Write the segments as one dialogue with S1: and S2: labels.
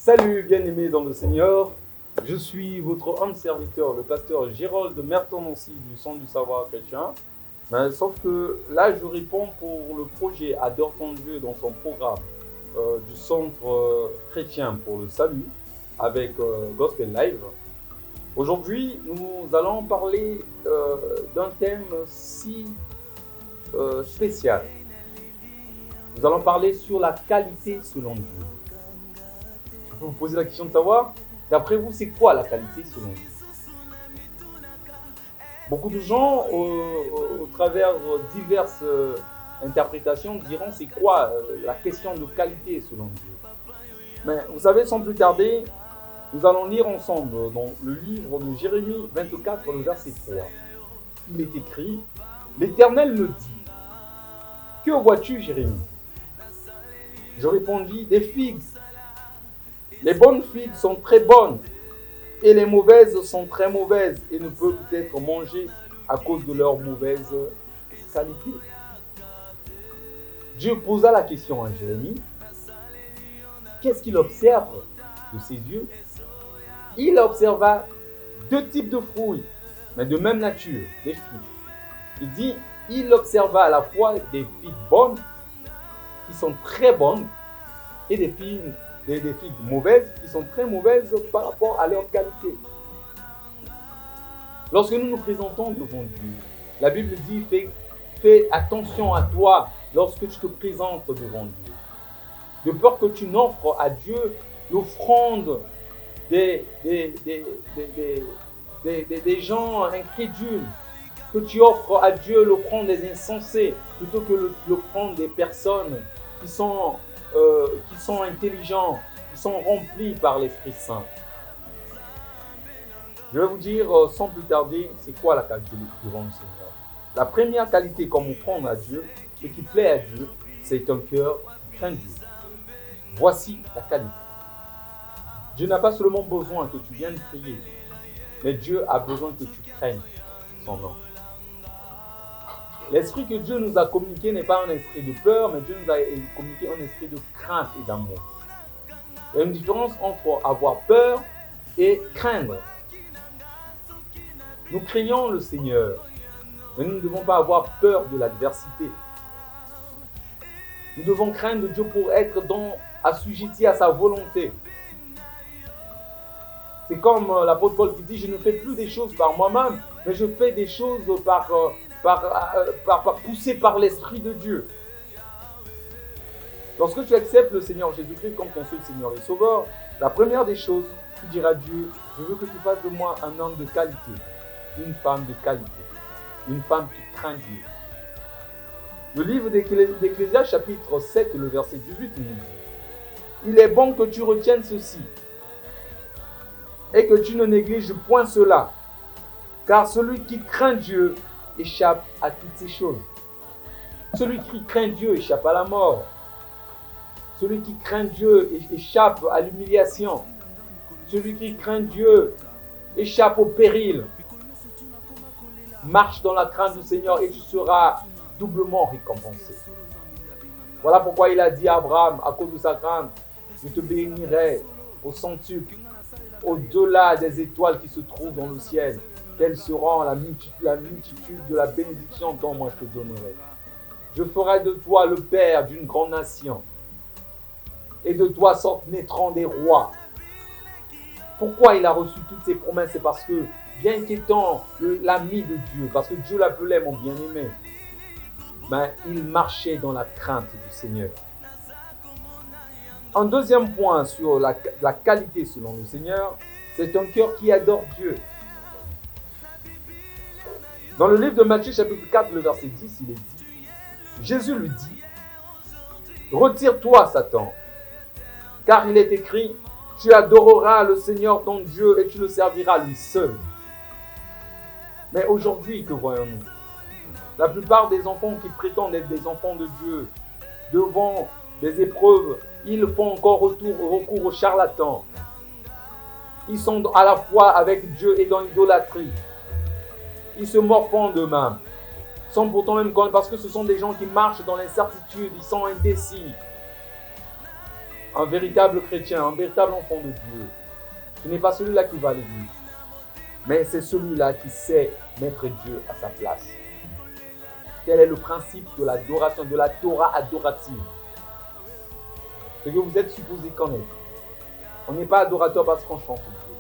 S1: Salut bien-aimés dans le Seigneur, je suis votre homme serviteur, le pasteur Gérold Mertononcy du Centre du Savoir Chrétien. Sauf que là, je réponds pour le projet Adore ton Dieu dans son programme du Centre chrétien pour le salut avec Gospel Live. Aujourd'hui, nous allons parler d'un thème si spécial. Nous allons parler sur la qualité selon Dieu. Je peux vous poser la question de savoir, d'après vous, c'est quoi la qualité selon Dieu? Beaucoup de gens, au travers diverses interprétations, diront c'est quoi la question de qualité selon Dieu. Mais vous savez, sans plus tarder, nous allons lire ensemble dans le livre de Jérémie 24, le verset 3. Il est écrit, « L'Éternel me dit, que vois-tu, Jérémie ?» Je répondis, « Des figues. Les bonnes figues sont très bonnes et les mauvaises sont très mauvaises et ne peuvent être mangées à cause de leur mauvaise qualité. » Dieu posa la question à Jérémie. Qu'est-ce qu'il observe de ses yeux? Il observa deux types de fruits, mais de même nature, des figues. Il dit, il observa à la fois des figues bonnes, qui sont très bonnes, et des figues mauvaises, qui sont très mauvaises par rapport à leur qualité. Lorsque nous nous présentons devant Dieu, la Bible dit, fais attention à toi lorsque tu te présentes devant Dieu. De peur que tu n'offres à Dieu l'offrande des gens incrédules, que tu offres à Dieu l'offrande des insensés, plutôt que l'offrande des personnes qui sont intelligents, qui sont remplis par l'Esprit Saint. Je vais vous dire sans plus tarder, c'est quoi la qualité devant le Seigneur. La première qualité qu'on offrande à Dieu, ce qui plaît à Dieu, c'est un cœur qui craint Dieu. Voici la qualité. Dieu n'a pas seulement besoin que tu viennes prier, mais Dieu a besoin que tu craignes son nom. L'esprit que Dieu nous a communiqué n'est pas un esprit de peur, mais Dieu nous a communiqué un esprit de crainte et d'amour. Il y a une différence entre avoir peur et craindre. Nous craignons le Seigneur, mais nous ne devons pas avoir peur de l'adversité. Nous devons craindre Dieu pour être assujettis à sa volonté. C'est comme l'apôtre Paul qui dit, je ne fais plus des choses par moi-même, mais je fais des choses poussé par l'Esprit de Dieu. Lorsque tu acceptes le Seigneur Jésus-Christ comme ton seul Seigneur et Sauveur, la première des choses, tu diras à Dieu, je veux que tu fasses de moi un homme de qualité, une femme de qualité, une femme qui craint Dieu. Le livre d'Ecclésiaste, chapitre 7, le verset 18, nous dit, il est bon que tu retiennes ceci et que tu ne négliges point cela, car celui qui craint Dieu échappe à toutes ces choses. Celui qui craint Dieu échappe à la mort. Celui qui craint Dieu échappe à l'humiliation. Celui qui craint Dieu échappe au péril. Marche dans la crainte du Seigneur et tu seras doublement récompensé. Voilà pourquoi il a dit à Abraham, à cause de sa crainte, je te bénirai au centuple, au-delà des étoiles qui se trouvent dans le ciel. Quelle sera la multitude de la bénédiction dont moi je te donnerai. Je ferai de toi le père d'une grande nation, et de toi naîtront des rois. Pourquoi il a reçu toutes ces promesses? C'est parce que, bien qu'étant l'ami de Dieu, parce que Dieu l'appelait mon bien-aimé, il marchait dans la crainte du Seigneur. Un deuxième point sur la qualité selon le Seigneur, c'est un cœur qui adore Dieu. Dans le livre de Matthieu, chapitre 4, le verset 10, il est dit, Jésus lui dit, « Retire-toi, Satan, car il est écrit, tu adoreras le Seigneur ton Dieu et tu le serviras lui seul. » Mais aujourd'hui, que voyons-nous? La plupart des enfants qui prétendent être des enfants de Dieu, devant des épreuves, ils font encore recours aux charlatans. Ils sont à la fois avec Dieu et dans l'idolâtrie. Ils se morfondent d'eux-mêmes. Sans pourtant même connaître, parce que ce sont des gens qui marchent dans l'incertitude, ils sont indécis. un véritable chrétien, un véritable enfant de Dieu, ce n'est pas celui-là qui va à l'église, mais c'est celui-là qui sait mettre Dieu à sa place. Quel est le principe de l'adoration, de la Torah adorative? Ce que vous êtes supposé connaître. On n'est pas adorateur parce qu'on chante Dieu,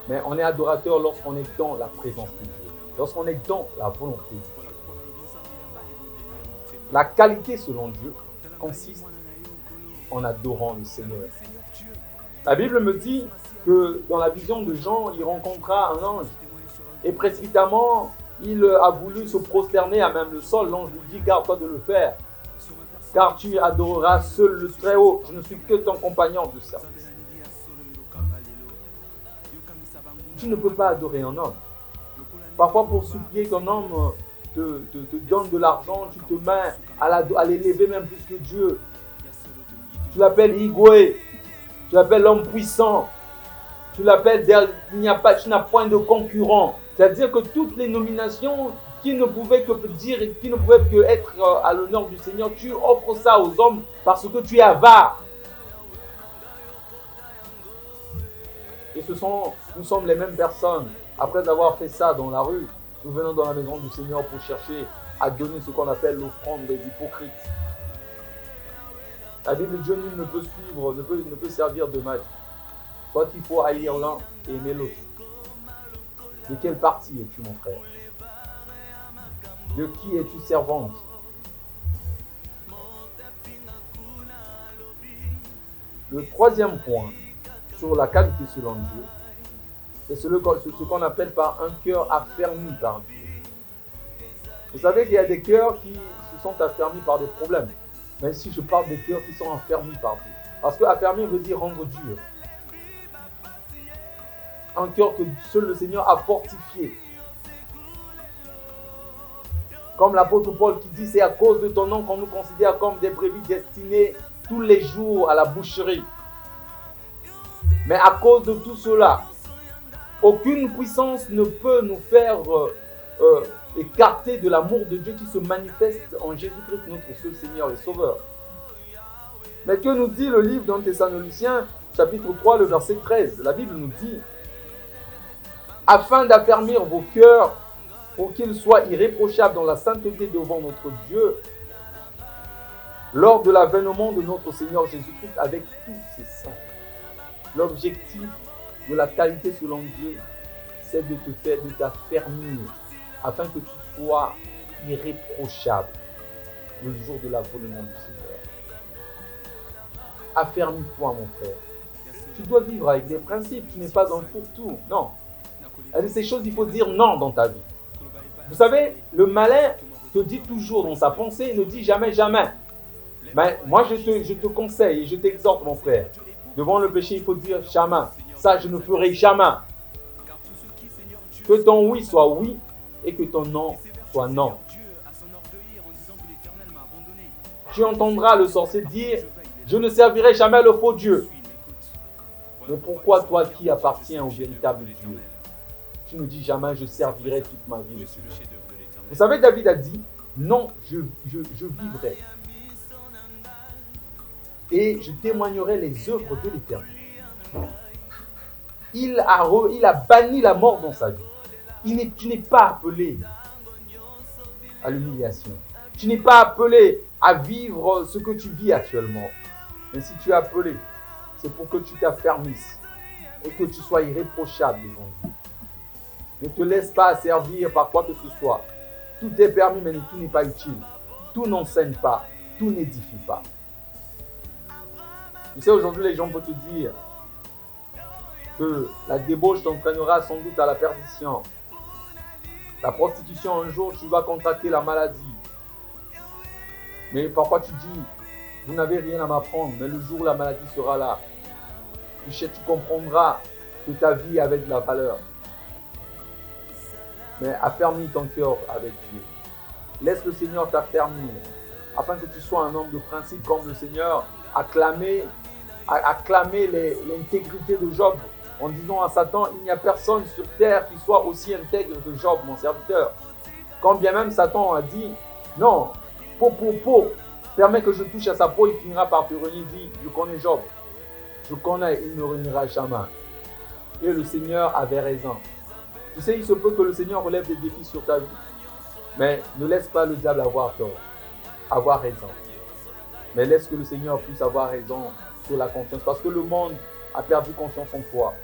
S1: mais on est adorateur lorsqu'on est dans la présence de Dieu, lorsqu'on est dans la volonté de Dieu. La qualité selon Dieu consiste en adorant le Seigneur. La Bible me dit que dans la vision de Jean, il rencontra un ange et précipitamment, il a voulu se prosterner à même le sol. L'ange lui dit, garde-toi de le faire, car tu adoreras seul le Très-Haut. Je ne suis que ton compagnon de service. Tu ne peux pas adorer un homme. Parfois, pour supplier qu'un homme te donne de l'argent, tu te mets à l'élever même plus que Dieu. Tu l'appelles Igwe, tu l'appelles l'homme puissant, tu l'appelles, tu n'as point de concurrent. C'est-à-dire que toutes les nominations qui ne pouvaient que dire et qui ne pouvaient que être à l'honneur du Seigneur, tu offres ça aux hommes parce que tu es avare. Et nous sommes les mêmes personnes. Après avoir fait ça dans la rue, nous venons dans la maison du Seigneur pour chercher à donner ce qu'on appelle l'offrande des hypocrites. La Bible dit, nul ne peut suivre, ne peut servir de maître. Soit il faut haïr l'un et aimer l'autre. De quelle partie es-tu, mon frère? De qui es-tu servante? Le troisième point sur la qualité selon Dieu, c'est ce qu'on appelle par un cœur affermi par Dieu. Vous savez qu'il y a des cœurs qui se sont affermis par des problèmes. Mais ici, je parle des cœurs qui sont affermis par Dieu. Parce que affermi veut dire rendre dur. Un cœur que seul le Seigneur a fortifié. Comme l'apôtre Paul qui dit, c'est à cause de ton nom qu'on nous considère comme des brebis destinées tous les jours à la boucherie. Mais à cause de tout cela, aucune puissance ne peut nous faire écarter de l'amour de Dieu qui se manifeste en Jésus-Christ, notre seul Seigneur et Sauveur. Mais que nous dit le livre d'un Thessaloniciens, chapitre 3, le verset 13? La Bible nous dit, afin d'affermir vos cœurs pour qu'ils soient irréprochables dans la sainteté devant notre Dieu, lors de l'avènement de notre Seigneur Jésus-Christ avec tous ses saints. L'objectif de la qualité selon Dieu, c'est de t'affermir, afin que tu sois irréprochable le jour de l'avènement du Seigneur. Affermis-toi, mon frère. Tu dois vivre avec des principes, tu n'es pas un fourre-tout, non. À ces choses, il faut dire non dans ta vie. Vous savez, le malin te dit toujours dans sa pensée, il ne dit jamais, jamais. Mais moi, je te conseille et je t'exhorte, mon frère. Devant le péché, il faut dire jamais. Ça, je ne ferai jamais. Que ton oui soit oui et que ton non soit non. Tu entendras le sorcier dire, je ne servirai jamais le faux Dieu. Mais pourquoi toi qui appartiens au véritable Dieu, tu ne dis jamais, je servirai toute ma vie le Seigneur. Vous savez, David a dit, non, je vivrai. Et je témoignerai les œuvres de l'Éternel. Il a banni la mort dans sa vie. Tu n'es pas appelé à l'humiliation. Tu n'es pas appelé à vivre ce que tu vis actuellement. Mais si tu es appelé, c'est pour que tu t'affermisses et que tu sois irréprochable devant Dieu. Ne te laisse pas servir par quoi que ce soit. Tout est permis, mais tout n'est pas utile. Tout n'enseigne pas. Tout n'édifie pas. Tu sais, aujourd'hui, les gens peuvent te dire que la débauche t'entraînera sans doute à la perdition. La prostitution, un jour, tu vas contracter la maladie. Mais parfois, tu dis, vous n'avez rien à m'apprendre, mais le jour où la maladie sera là, tu comprendras que ta vie avait de la valeur. Mais affermis ton cœur avec Dieu. Laisse le Seigneur t'affermir, afin que tu sois un homme de principe comme le Seigneur acclamait l'intégrité de Job en disant à Satan, il n'y a personne sur terre qui soit aussi intègre que Job, mon serviteur. Quand bien même Satan a dit, non, Permets que je touche à sa peau, il finira par te renier. Dit, je connais Job. Je connais, il ne reniera jamais. Et le Seigneur avait raison. Tu sais, il se peut que le Seigneur relève des défis sur ta vie. Mais ne laisse pas le diable avoir tort, avoir raison. Mais laisse que le Seigneur puisse avoir raison sur la confiance. Parce que le monde a perdu confiance en toi.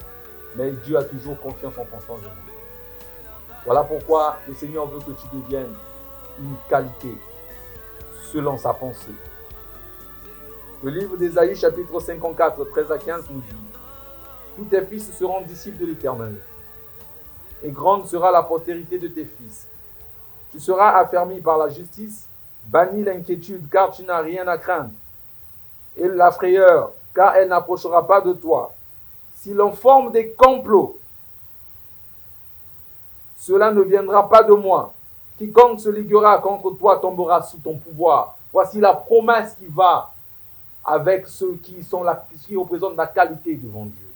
S1: Mais Dieu a toujours confiance en ton changement. Voilà pourquoi le Seigneur veut que tu deviennes une qualité selon sa pensée. Le livre d'Ésaïe, chapitre 54, 13 à 15 nous dit: tous tes fils seront disciples de l'Éternel, et grande sera la postérité de tes fils. Tu seras affermi par la justice, banni l'inquiétude, car tu n'as rien à craindre, et la frayeur, car elle n'approchera pas de toi. Si l'on forme des complots, cela ne viendra pas de moi. Quiconque se liguera contre toi tombera sous ton pouvoir. Voici la promesse qui va avec ceux qui représentent la qualité devant Dieu.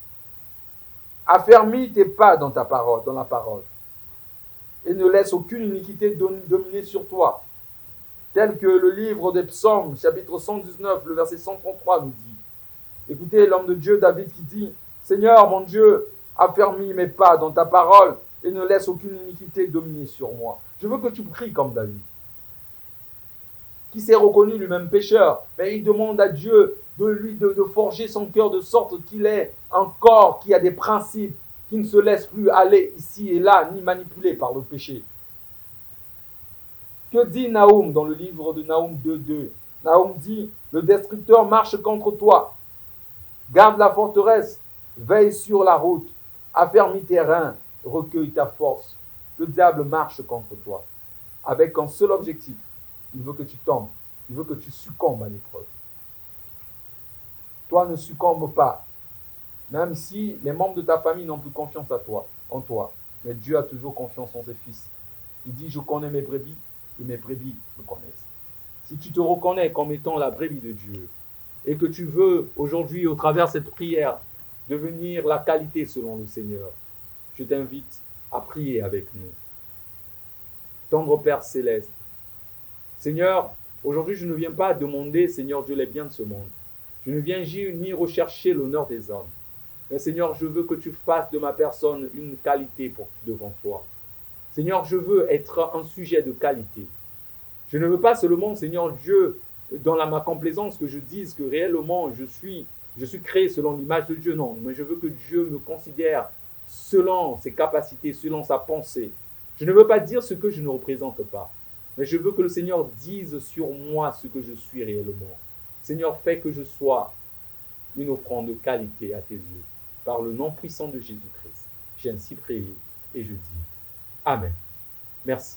S1: Affermis tes pas dans ta parole, dans la parole, et ne laisse aucune iniquité dominer sur toi. Tel que le livre des Psaumes, chapitre 119, le verset 133 nous dit. Écoutez l'homme de Dieu, David, qui dit: Seigneur, mon Dieu, affermis mes pas dans ta parole et ne laisse aucune iniquité dominer sur moi. Je veux que tu pries comme David, qui s'est reconnu lui-même pécheur, mais il demande à Dieu de forger son cœur de sorte qu'il ait un corps qui a des principes, qui ne se laisse plus aller ici et là, ni manipuler par le péché. Que dit Naoum dans le livre de Naoum 2.2? Naoum dit: le destructeur marche contre toi. Garde la forteresse, veille sur la route, affermis tes reins, recueille ta force. Le diable marche contre toi, avec un seul objectif: il veut que tu tombes, il veut que tu succombes à l'épreuve. Toi, ne succombe pas, même si les membres de ta famille n'ont plus confiance en toi. Mais Dieu a toujours confiance en ses fils. Il dit: je connais mes brebis, et mes brebis me connaissent. Si tu te reconnais comme étant la brebis de Dieu, et que tu veux aujourd'hui, au travers de cette prière, devenir la qualité selon le Seigneur, je t'invite à prier avec nous. Tendre Père céleste, Seigneur, aujourd'hui je ne viens pas demander, Seigneur Dieu, les biens de ce monde. Je ne viens ni rechercher l'honneur des hommes. Mais Seigneur, je veux que tu fasses de ma personne une qualité devant toi. Seigneur, je veux être un sujet de qualité. Je ne veux pas seulement, Seigneur Dieu, dans ma complaisance, que je dise que réellement je suis créé selon l'image de Dieu. Non, mais je veux que Dieu me considère selon ses capacités, selon sa pensée. Je ne veux pas dire ce que je ne représente pas, mais je veux que le Seigneur dise sur moi ce que je suis réellement. Seigneur, fais que je sois une offrande de qualité à tes yeux, par le nom puissant de Jésus-Christ. J'ai ainsi prié et je dis Amen. Merci.